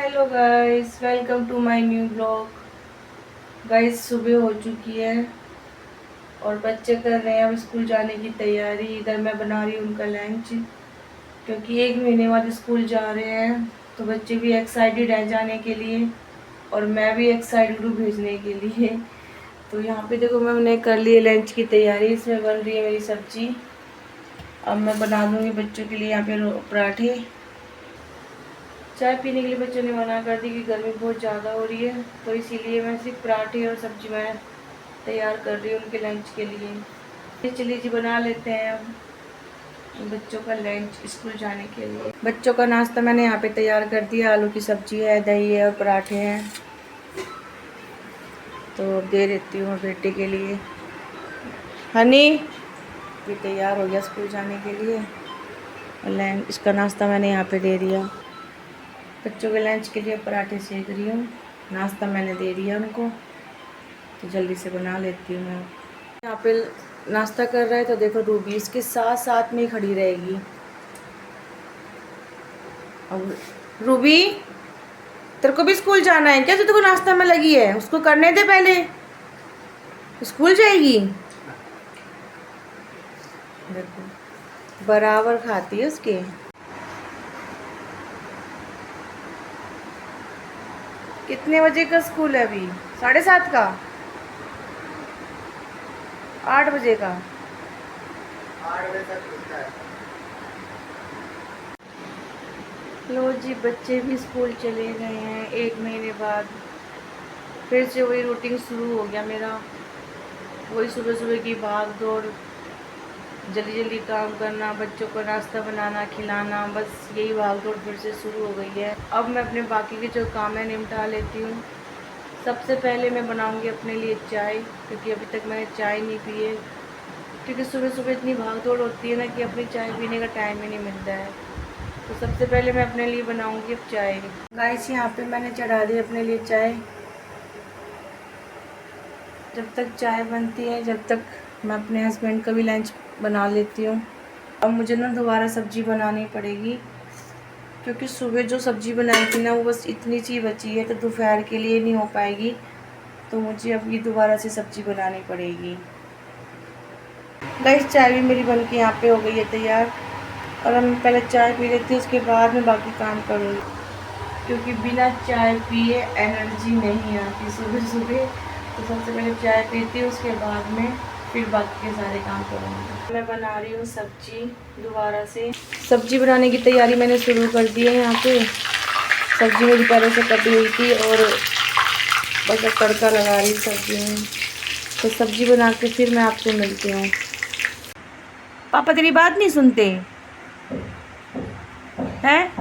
Hello guys, welcome to my new blog. Guys, सुबह हो चुकी है और बच्चे कर रहे हैं अब स्कूल जाने की तैयारी। इधर मैं बना रही हूँ उनका लंच, क्योंकि 1 महीने बाद स्कूल जा रहे हैं। तो बच्चे भी एक्साइटेड हैं जाने के लिए और मैं भी एक्साइटेड हूँ भेजने के लिए। तो यहाँ पे देखो, मैंने कर ली है लंच की तैयारी। इसमें बन रही है मेरी सब्जी। अब मैं बना दूँगी बच्चों के लिए यहाँ पे पराठे। चाय पीने के लिए बच्चों ने मना कर दी कि गर्मी बहुत ज़्यादा हो रही है, तो इसीलिए मैं सिर्फ पराठे और सब्जी मैं तैयार कर रही हूँ उनके लंच के लिए। ये चलिए जी, बना लेते हैं अब बच्चों का लंच स्कूल जाने के लिए। बच्चों का नाश्ता मैंने यहाँ पे तैयार कर दिया। आलू की सब्जी है, दही है और पराठे हैं। तो अब दे देती हूँ बेटे के लिए। हनी ये तैयार हो गया स्कूल जाने के लिए और लंच इसका नाश्ता मैंने यहाँ पे दे दिया। बच्चों के लंच के लिए पराठे सेक रही हूँ। नाश्ता मैंने दे दिया उनको, तो जल्दी से बना लेती हूँ मैं। यहाँ पे नाश्ता कर रहा है तो देखो, रूबी इसके साथ साथ में ही खड़ी रहेगी। अब रूबी, तेरे को भी स्कूल जाना है क्या? जो तेरे को नाश्ता में लगी है उसको करने दे पहले, स्कूल जाएगी। देखो, बराबर खाती है उसके। कितने बजे का स्कूल है अभी? 7:30 का? 8 बजे का? 8 बजे तक खुलता है। लो जी, बच्चे भी स्कूल चले गए हैं 1 महीने बाद। फिर से वही रूटीन शुरू हो गया मेरा। वही सुबह सुबह की भाग दौड़, जल्दी जल्दी काम करना, बच्चों को नाश्ता बनाना खिलाना, बस यही भाग दौड़ फिर से शुरू हो गई है। अब मैं अपने बाकी के जो काम है निपटा लेती हूँ। सबसे पहले मैं बनाऊँगी अपने लिए चाय, क्योंकि अभी तक मैंने चाय नहीं पी है। क्योंकि सुबह सुबह इतनी भाग दौड़ होती है ना कि अपनी चाय पीने का टाइम ही नहीं मिलता है। तो सबसे पहले मैं अपने लिए बनाऊंगी अब चाय। गाइस, यहाँ पे मैंने चढ़ा दी अपने लिए चाय। जब तक चाय बनती है, जब तक मैं अपने हस्बैंड का भी लंच बना लेती हूँ। अब मुझे ना दोबारा सब्जी बनानी पड़ेगी, क्योंकि सुबह जो सब्जी बनाई थी ना वो बस इतनी सी बची है, तो दोपहर के लिए नहीं हो पाएगी। तो मुझे अब ये दोबारा से सब्जी बनानी पड़ेगी। गाइस, चाय भी मेरी बन के यहाँ पे हो गई है तैयार। और अब मैं पहले चाय पी लेती हूँ, उसके बाद मैं बाकी काम करूँगी, क्योंकि बिना चाय पिए एनर्जी नहीं आती सुबह सुबह। तो सबसे पहले चाय पीती हूँ, उसके बाद में फिर बाकी के सारे काम करूँगी। मैं बना रही हूँ सब्जी दोबारा से। सब्जी बनाने की तैयारी मैंने शुरू कर दी है। यहाँ पे सब्जी मेरी पहले से कटी हुई थी और बस अब तड़का लगा रही हूँ सब्जी में। तो सब्जी बना के फिर मैं आपसे मिलती हूँ। पापा तेरी बात नहीं सुनते हैं?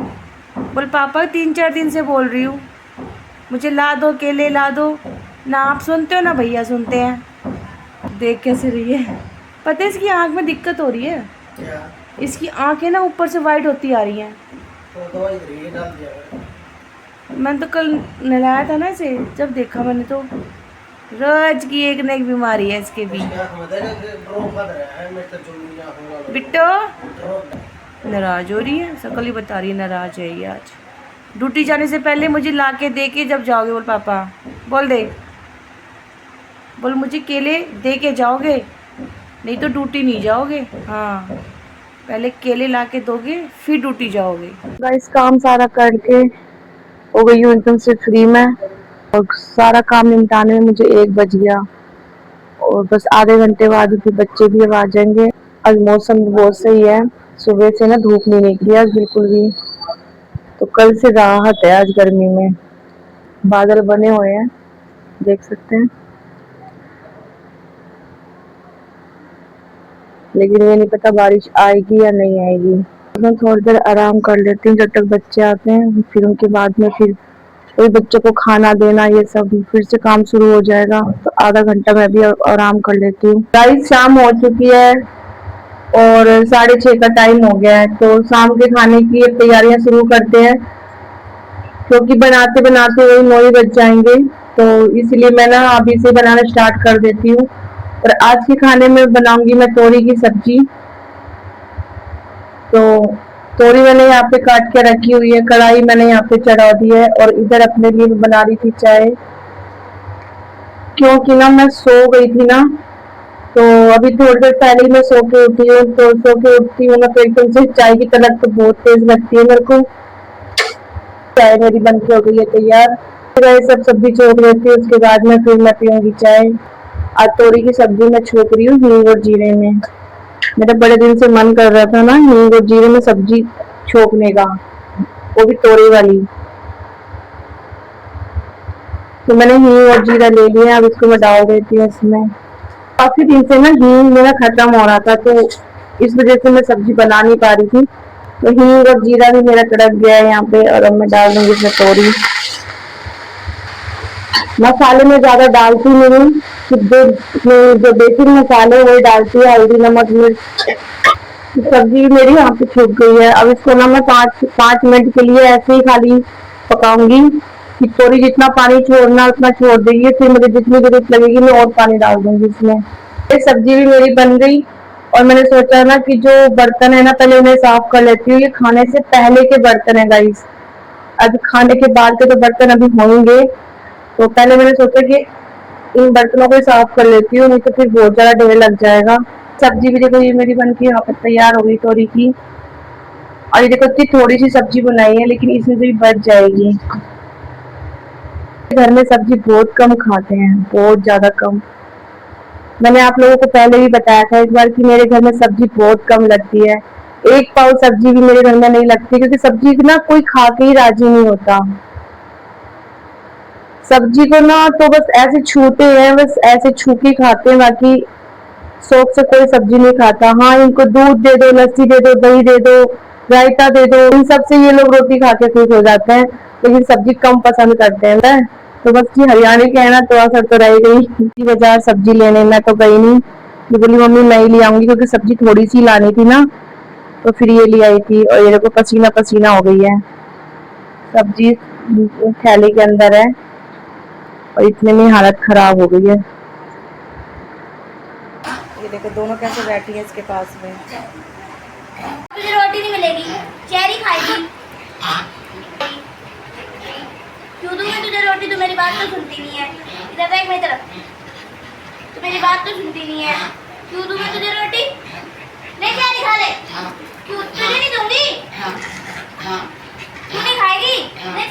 बोल पापा, 3-4 दिन से बोल रही हूँ मुझे ला दो, केले ला दो। ना आप सुनते हो ना भैया सुनते हैं। देख कैसे रही है। पता है इसकी आँख में दिक्कत हो रही है क्या? इसकी आँखें ना ऊपर से वाइट होती आ रही हैं। तो दवाई डाल दिया। मैंने तो कल नहलाया था ना इसे, जब देखा मैंने तो रोज की एक न एक बीमारी है इसके भी। बिट्टो नाराज हो रही है, शकल ही बता रही है नाराज है ये आज। ड्यूटी जाने से पहले मुझे ला के दे के जब जाओगे, बोल पापा, बोल दे, बोल मुझे केले दे के जाओगे, नहीं तो ड्यूटी नहीं जाओगे। हाँ, पहले केले ला के दोगे फिर ड्यूटी जाओगे। गाइस, काम सारा करके हो गई हूँ एकदम से फ्री में, और सारा काम निपटाने में मुझे 1 बज गया। और बस आधे घंटे बाद फिर बच्चे भी अब आ जाएंगे। आज मौसम बहुत सही है, सुबह से ना धूप नहीं निकली आज बिल्कुल भी। तो कल से राहत है आज गर्मी में। बादल बने हुए हैं, देख सकते हैं, लेकिन ये नहीं पता बारिश आएगी या नहीं आएगी। मैं थोड़ी देर आराम कर लेती हूँ जब तक बच्चे आते हैं। फिर उनके बाद में फिर वही बच्चों को खाना देना, ये सब फिर से काम शुरू हो जाएगा। तो आधा घंटा मैं भी आराम कर लेती हूँ। गाइस, शाम हो चुकी है और 6:30 का टाइम हो गया है। तो शाम के खाने की तैयारियां शुरू करते हैं, क्योंकि बनाते बनाते वही 9 ही बज जाएंगे। तो इसलिए मैं ना अभी से बनाना स्टार्ट कर देती हूँ। और आज के खाने में बनाऊंगी मैं तोरी की सब्जी। तो तोरी मैंने यहाँ पे काट के रखी हुई है, कढ़ाई मैंने यहाँ पे चढ़ा दी है और इधर अपने लिए बना रही थी चाय, क्योंकि ना मैं सो गई थी ना, तो अभी थोड़ी देर पहले ही मैं सो के उठी हूँ, तो सो के उठती हूँ ना तो एकदम से चाय की तलब तो बहुत तेज लगती है मेरे को। चाय मेरी बन के हो गई है तैयार, फिर ये सब सब्जी छोक लेती हूँ, उसके बाद में फिर मैं पीऊंगी चाय। आज तोरी की सब्जी मैं छोक रही हूँ हींग और जीरे में। मेरा बड़े दिन से मन कर रहा था ना हींग और जीरे में सब्जी छोकने का, वो भी तोरी वाली। तो मैंने हींग और जीरा ले लिया, अब इसको मैं डाल देती हूँ इसमें। काफी दिन से ना हींग मेरा खत्म हो रहा था, तो इस वजह से मैं सब्जी बना नहीं पा रही थी। तो हींग और जीरा भी मेरा कड़क गया है यहाँ पे, और अब मैं डाल दूंगी इसमें तोरी। मसाले में ज्यादा डालती नहीं हूँ, जो बेसिक मसाले वही डालती है, हल्दी नमक मिर्च। सब्जी मेरी यहाँ पे छूट गई है, अब इसको ना मैं 5 मिनट के लिए ऐसे ही खाली पकाऊंगी कि थोड़ी जितना पानी छोड़ना उतना छोड़ देगी, फिर मुझे जितनी जरूरत लगेगी मैं और पानी डाल दूंगी इसमें। ये सब्जी भी मेरी बन गई, और मैंने सोचा ना कि जो बर्तन है ना पहले उन्हें साफ कर लेती हूँ, ये खाने से पहले के बर्तन है गाइस, अभी खाने के बाद के तो बर्तन अभी होंगे, तो पहले मैंने सोचा कि इन बर्तनों को साफ कर लेती हूँ, नहीं तो फिर बहुत ज्यादा ढेर लग जाएगा। सब्जी भी देखो ये मेरी बन के यहाँ पे तैयार हो गई तोरी की, और ये देखो इतनी थोड़ी सी सब्जी बनाई है लेकिन इसमें से भी बच जाएगी। घर में सब्जी बहुत कम खाते हैं, बहुत ज्यादा कम। मैंने आप लोगों को पहले भी बताया था एक बार कि मेरे घर में सब्जी बहुत कम लगती है, एक पाव सब्जी भी मेरे घर में नहीं लगती, क्योंकि सब्जी ना कोई खा के ही राजी नहीं होता। सब्जी को ना तो बस ऐसे छूते हैं, बस ऐसे छू के खाते हैं, बाकी शौक से कोई सब्जी नहीं खाता। हाँ, इनको दूध दे दो, लस्सी दे दो, दही दे दो, रायता दे दो, इन सब से ये लोग रोटी खा के खुश हो जाते हैं, लेकिन सब्जी कम पसंद करते हैं ना। तो बस ये हरियाणा के है ना, तो असर तो रह गई। बाजार सब्जी लेने मैं तो गई नहीं, ये बोली मम्मी मैं ही ले आऊंगी, क्योंकि सब्जी थोड़ी सी लानी थी ना, तो फिर ये ले आई थी। और ये देखो पसीना पसीना हो गई है, सब्जी थैले के अंदर है, और इतने में हालत खराब हो गई है। ये देखो दोनों कैसे बैठी है इसके पास में। तुझे रोटी नहीं मिलेगी, चेरी खाएगी। क्यों दूंगी तुझे रोटी? तू मेरी बात तो सुनती नहीं है। इधर देख मेरी तरफ, तू मेरी बात तो सुनती नहीं है। क्यों दूंगी तुझे रोटी? ले चेरी खा ले। क्यों तुझे नहीं दूंगी? क्यों नहीं खाएगी? ले